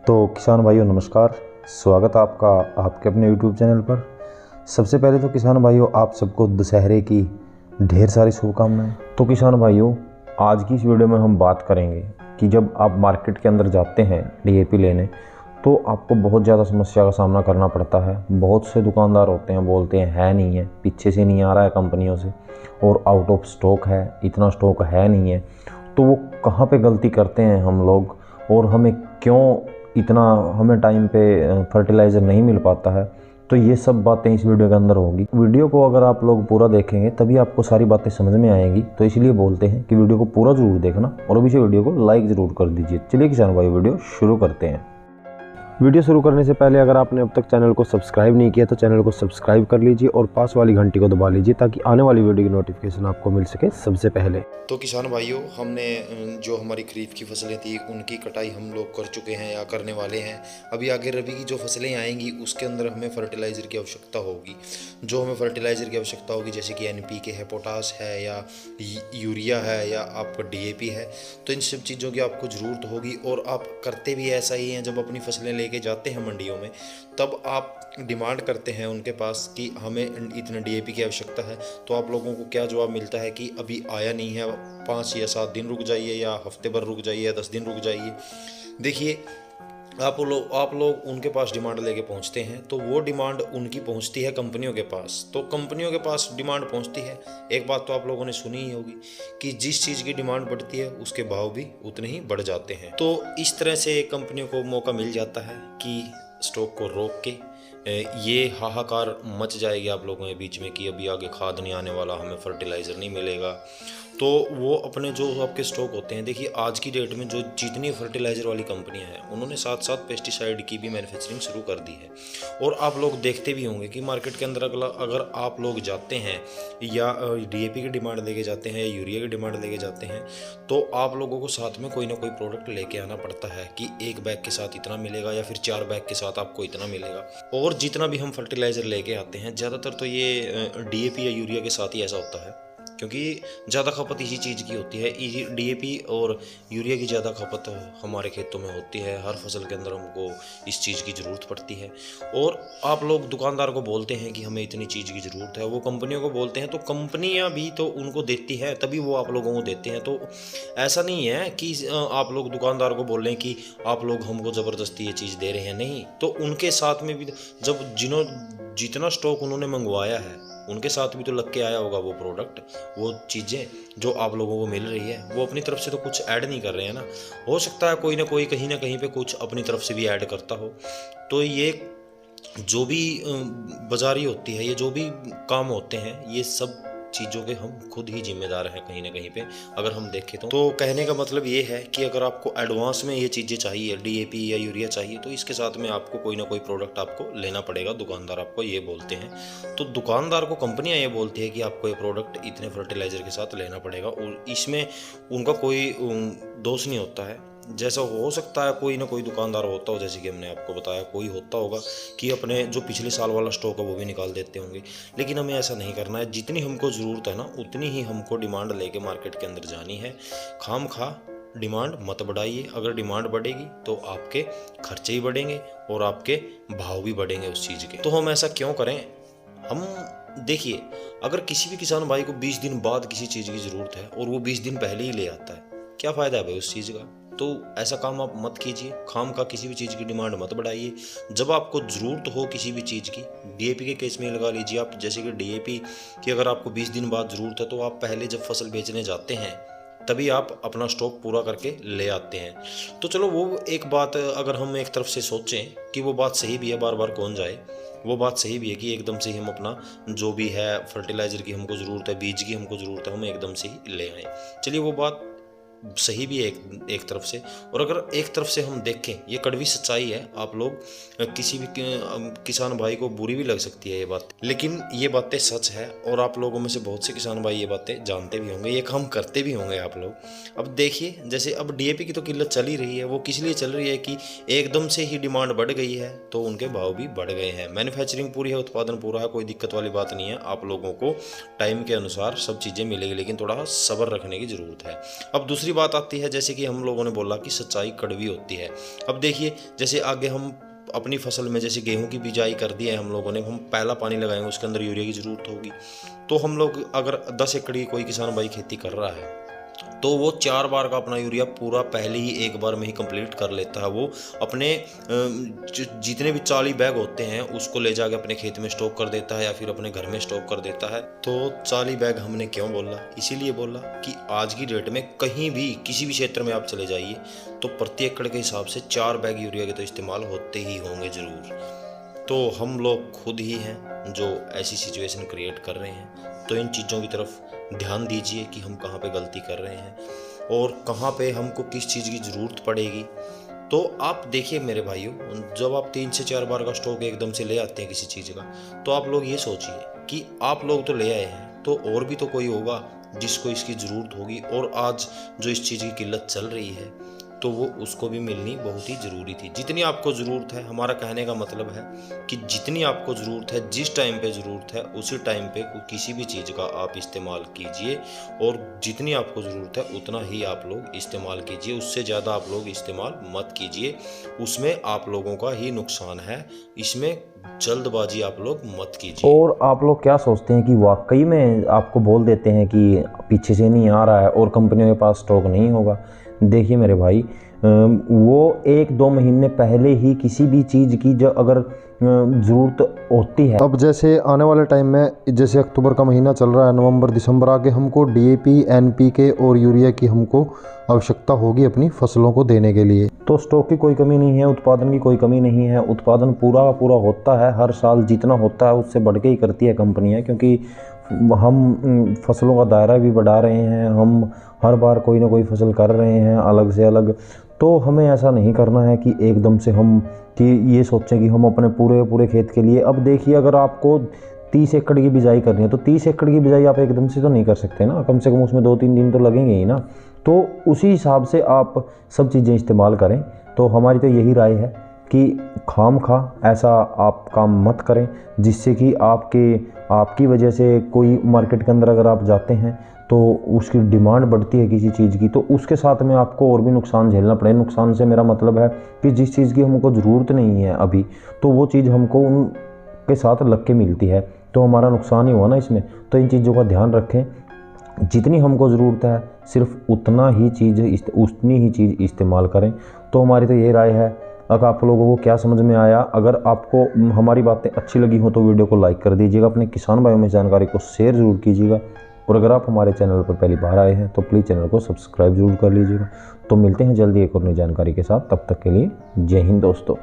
तो किसान भाइयों नमस्कार, स्वागत है आपका आपके अपने YouTube चैनल पर। सबसे पहले तो किसान भाइयों आप सबको दशहरे की ढेर सारी शुभकामनाएं। तो किसान भाइयों आज की इस वीडियो में हम बात करेंगे कि जब आप मार्केट के अंदर जाते हैं DAP लेने तो आपको बहुत ज़्यादा समस्या का सामना करना पड़ता है। बहुत से दुकानदार होते हैं, बोलते हैं है नहीं है, पीछे से नहीं आ रहा है कंपनियों से और आउट ऑफ स्टॉक है, इतना स्टॉक है नहीं है। तो वो कहाँ पे गलती करते हैं हम लोग और हमें क्यों इतना हमें टाइम पे फर्टिलाइज़र नहीं मिल पाता है। तो ये सब बातें इस वीडियो के अंदर होंगी। वीडियो को अगर आप लोग पूरा देखेंगे तभी आपको सारी बातें समझ में आएंगी। तो इसलिए बोलते हैं कि वीडियो को पूरा ज़रूर देखना और अभी से वीडियो को लाइक ज़रूर कर दीजिए। चलिए किसान भाई वीडियो शुरू करते हैं। वीडियो शुरू करने से पहले अगर आपने अब तक चैनल को सब्सक्राइब नहीं किया तो चैनल को सब्सक्राइब कर लीजिए और पास वाली घंटी को दबा लीजिए ताकि आने वाली वीडियो की नोटिफिकेशन आपको मिल सके सबसे पहले। तो किसान भाइयों हमने जो हमारी खरीफ की फसलें थी उनकी कटाई हम लोग कर चुके हैं या करने वाले हैं। अभी आगे रबी की जो फसलें आएंगी उसके अंदर हमें फर्टिलाइज़र की आवश्यकता होगी। जो हमें फर्टिलाइज़र की आवश्यकता होगी जैसे कि NPK है, पोटास है या यूरिया है या आपका DAP है, तो इन सब चीज़ों की आपको ज़रूरत होगी। और आप करते भी ऐसा ही हैं, जब अपनी फसलें लेके जाते हैं मंडियों में तब आप डिमांड करते हैं उनके पास कि हमें इतने DAP की आवश्यकता है, तो आप लोगों को क्या जवाब मिलता है कि अभी आया नहीं है, 5 या 7 दिन रुक जाइए या हफ्ते भर रुक जाइए या 10 दिन रुक जाइए। देखिए आप लोग उनके पास डिमांड लेके पहुंचते हैं तो वो डिमांड उनकी पहुंचती है कंपनियों के पास। तो कंपनियों के पास डिमांड पहुंचती है, एक बात तो आप लोगों ने सुनी ही होगी कि जिस चीज़ की डिमांड बढ़ती है उसके भाव भी उतने ही बढ़ जाते हैं। तो इस तरह से कंपनियों को मौका मिल जाता है कि स्टॉक को रोक के ये हाहाकार मच जाएगी आप लोगों के बीच में कि अभी आगे खाद नहीं आने वाला, हमें फर्टिलाइज़र नहीं मिलेगा। तो वो अपने जो आपके स्टॉक होते हैं, देखिए आज की डेट में जो जितनी फर्टिलाइज़र वाली कंपनियां हैं उन्होंने साथ साथ पेस्टिसाइड की भी मैन्युफैक्चरिंग शुरू कर दी है। और आप लोग देखते भी होंगे कि मार्केट के अंदर अगर आप लोग जाते हैं या DAP की डिमांड लेके जाते हैं या यूरिया की डिमांड लेके जाते हैं तो आप लोगों को साथ में कोई ना कोई प्रोडक्ट लेके आना पड़ता है कि 1 बैग के साथ इतना मिलेगा या फिर 4 बैग के साथ आपको इतना मिलेगा। और जितना भी हम फर्टिलाइज़र लेके आते हैं ज़्यादातर तो ये DAP या यूरिया के साथ ही ऐसा होता है क्योंकि ज़्यादा खपत इसी चीज़ की होती है। DAP और यूरिया की ज़्यादा खपत हमारे खेतों में होती है, हर फसल के अंदर हमको इस चीज़ की ज़रूरत पड़ती है। और आप लोग दुकानदार को बोलते हैं कि हमें इतनी चीज़ की ज़रूरत है, वो कंपनियों को बोलते हैं तो कंपनियां भी तो उनको देती है तभी वो आप लोगों को देते हैं। तो ऐसा नहीं है कि आप लोग दुकानदार को बोल रहे हैं कि आप लोग हमको ज़बरदस्ती ये चीज़ दे रहे हैं, नहीं। तो उनके साथ में भी जब जितना स्टॉक उन्होंने मंगवाया है उनके साथ भी तो लग के आया होगा वो प्रोडक्ट, वो चीज़ें जो आप लोगों को मिल रही है। वो अपनी तरफ से तो कुछ ऐड नहीं कर रहे हैं ना। हो सकता है कोई ना कोई कहीं ना कहीं पे कुछ अपनी तरफ से भी ऐड करता हो। तो ये जो भी बाजारी होती है, ये जो भी काम होते हैं, ये सब चीज़ों के हम खुद ही जिम्मेदार हैं कहीं ना कहीं पे अगर हम देखें तो कहने का मतलब ये है कि अगर आपको एडवांस में ये चीज़ें चाहिए, DAP या यूरिया चाहिए, तो इसके साथ में आपको कोई ना कोई प्रोडक्ट आपको लेना पड़ेगा। दुकानदार आपको ये बोलते हैं, तो दुकानदार को कंपनियां ये बोलती है कि आपको ये प्रोडक्ट इतने फर्टिलाइज़र के साथ लेना पड़ेगा और इसमें उनका कोई दोष नहीं होता है। जैसा हो सकता है कोई ना कोई दुकानदार होता हो, जैसे कि हमने आपको बताया, कोई होता होगा कि अपने जो पिछले साल वाला स्टॉक है वो भी निकाल देते होंगे, लेकिन हमें ऐसा नहीं करना है। जितनी हमको ज़रूरत है ना उतनी ही हमको डिमांड लेके मार्केट के अंदर जानी है। खाम खा डिमांड मत बढ़ाइए। अगर डिमांड बढ़ेगी तो आपके खर्चे ही बढ़ेंगे और आपके भाव भी बढ़ेंगे उस चीज़ के। तो हम ऐसा क्यों करें? हम देखिए, अगर किसी भी किसान भाई को 20 दिन बाद किसी चीज़ की ज़रूरत है और वो 20 दिन पहले ही ले आता है, क्या फ़ायदा है भाई उस चीज़ का? तो ऐसा काम आप मत कीजिए। खाम का किसी भी चीज़ की डिमांड मत बढ़ाइए। जब आपको ज़रूरत हो किसी भी चीज़ की, DAP के केस में लगा लीजिए आप, जैसे कि DAP की अगर आपको 20 दिन बाद ज़रूरत है तो आप पहले जब फसल बेचने जाते हैं तभी आप अपना स्टॉक पूरा करके ले आते हैं। तो चलो वो एक बात अगर हम एक तरफ से सोचें कि वो बात सही भी है, बार बार कौन जाए, वो बात सही भी है कि एकदम से ही हम अपना जो भी है फर्टिलाइज़र की हमको ज़रूरत है, बीज की हमको ज़रूरत है, हम एकदम से ही ले आएँ। चलिए वो बात सही भी है एक तरफ से। और अगर एक तरफ से हम देखें, ये कड़वी सच्चाई है, आप लोग किसी भी किसान भाई को बुरी भी लग सकती है ये बात, लेकिन ये बातें सच है और आप लोगों में से बहुत से किसान भाई ये बातें जानते भी होंगे, ये काम करते भी होंगे आप लोग। अब देखिए, जैसे अब DAP की तो किल्लत चल ही रही है, वो किस लिए चल रही है कि एकदम से ही डिमांड बढ़ गई है तो उनके भाव भी बढ़ गए हैं। मैन्युफैक्चरिंग पूरी है, उत्पादन पूरा है, कोई दिक्कत वाली बात नहीं है। आप लोगों को टाइम के अनुसार सब चीज़ें मिलेगी, लेकिन थोड़ा सब्र रखने की ज़रूरत है। अब दूसरी बात आती है, जैसे कि हम लोगों ने बोला कि सच्चाई कड़वी होती है। अब देखिए, जैसे आगे हम अपनी फसल में जैसे गेहूं की बिजाई कर दी है हम लोगों ने, हम पहला पानी लगाएंगे, उसके अंदर यूरिया की ज़रूरत होगी। तो हम लोग अगर 10 एकड़ की कोई किसान भाई खेती कर रहा है तो वो 4 बार का अपना यूरिया पूरा पहले ही एक बार में ही कंप्लीट कर लेता है। वो अपने जितने भी 40 बैग होते हैं उसको ले जाके अपने खेत में स्टॉक कर देता है या फिर अपने घर में स्टॉक कर देता है। तो 40 बैग हमने क्यों बोला? इसीलिए बोला कि आज की डेट में कहीं भी किसी भी क्षेत्र में आप चले जाइए तो प्रति एकड़ के हिसाब से 4 बैग यूरिया के तो इस्तेमाल होते ही होंगे ज़रूर। तो हम लोग खुद ही हैं जो ऐसी सिचुएशन क्रिएट कर रहे हैं। तो इन चीज़ों की तरफ ध्यान दीजिए कि हम कहाँ पे गलती कर रहे हैं और कहाँ पे हमको किस चीज़ की ज़रूरत पड़ेगी। तो आप देखिए मेरे भाइयों, जब आप 3 से 4 बार का स्टॉक एकदम से ले आते हैं किसी चीज़ का, तो आप लोग ये सोचिए कि आप लोग तो ले आए हैं तो और भी तो कोई होगा जिसको इसकी ज़रूरत होगी, और आज जो इस चीज़ की किल्लत चल रही है तो वो उसको भी मिलनी बहुत ही ज़रूरी थी। जितनी आपको ज़रूरत है, हमारा कहने का मतलब है कि जितनी आपको ज़रूरत है, जिस टाइम पे ज़रूरत है उसी टाइम पे किसी भी चीज़ का आप इस्तेमाल कीजिए, और जितनी आपको ज़रूरत है उतना ही आप लोग इस्तेमाल कीजिए, उससे ज़्यादा आप लोग इस्तेमाल मत कीजिए। उसमें आप लोगों का ही नुकसान है, इसमें जल्दबाजी आप लोग मत कीजिए। और आप लोग क्या सोचते हैं कि वाकई में आपको बोल देते हैं कि पीछे से नहीं आ रहा है और कंपनियों के पास स्टॉक नहीं होगा? देखिए मेरे भाई, वो 1-2 महीने पहले ही किसी भी चीज़ की जो अगर ज़रूरत होती है, अब जैसे आने वाले टाइम में जैसे अक्टूबर का महीना चल रहा है, नवंबर दिसंबर आगे हमको DAP NPK और यूरिया की हमको आवश्यकता होगी अपनी फसलों को देने के लिए। तो स्टॉक की कोई कमी नहीं है, उत्पादन की कोई कमी नहीं है, उत्पादन पूरा का पूरा होता है। हर साल जितना होता है उससे बढ़ के ही करती है कंपनियां, क्योंकि हम फसलों का दायरा भी बढ़ा रहे हैं, हम हर बार कोई ना कोई फसल कर रहे हैं अलग से अलग। तो हमें ऐसा नहीं करना है कि एकदम से हम कि ये सोचें कि हम अपने पूरे खेत के लिए, अब देखिए अगर आपको 30 एकड़ की बिजाई करनी है तो 30 एकड़ की बिजाई आप एकदम से तो नहीं कर सकते ना, कम से कम उसमें 2-3 दिन तो लगेंगे ही ना। तो उसी हिसाब से आप सब चीज़ें इस्तेमाल करें। तो हमारी तो यही राय है कि खामखा ऐसा आप काम मत करें जिससे कि आपकी वजह से कोई मार्केट के अंदर अगर आप जाते हैं तो उसकी डिमांड बढ़ती है किसी चीज़ की, तो उसके साथ में आपको और भी नुकसान झेलना पड़े। नुकसान से मेरा मतलब है कि जिस चीज़ की हमको ज़रूरत नहीं है अभी, तो वो चीज़ हमको उनके साथ लग के मिलती है, तो हमारा नुकसान ही हुआ ना इसमें। तो इन चीज़ों का ध्यान रखें, जितनी हमको ज़रूरत है सिर्फ उतनी ही चीज़ इस्तेमाल करें। तो हमारी तो ये राय है। अगर आप लोगों को क्या समझ में आया, अगर आपको हमारी बातें अच्छी लगी हो तो वीडियो को लाइक कर दीजिएगा, अपने किसान भाइयों में जानकारी को शेयर ज़रूर कीजिएगा, और अगर आप हमारे चैनल पर पहली बार आए हैं तो प्लीज़ चैनल को सब्सक्राइब ज़रूर कर लीजिएगा। तो मिलते हैं जल्दी एक और नई जानकारी के साथ, तब तक के लिए जय हिंद दोस्तों।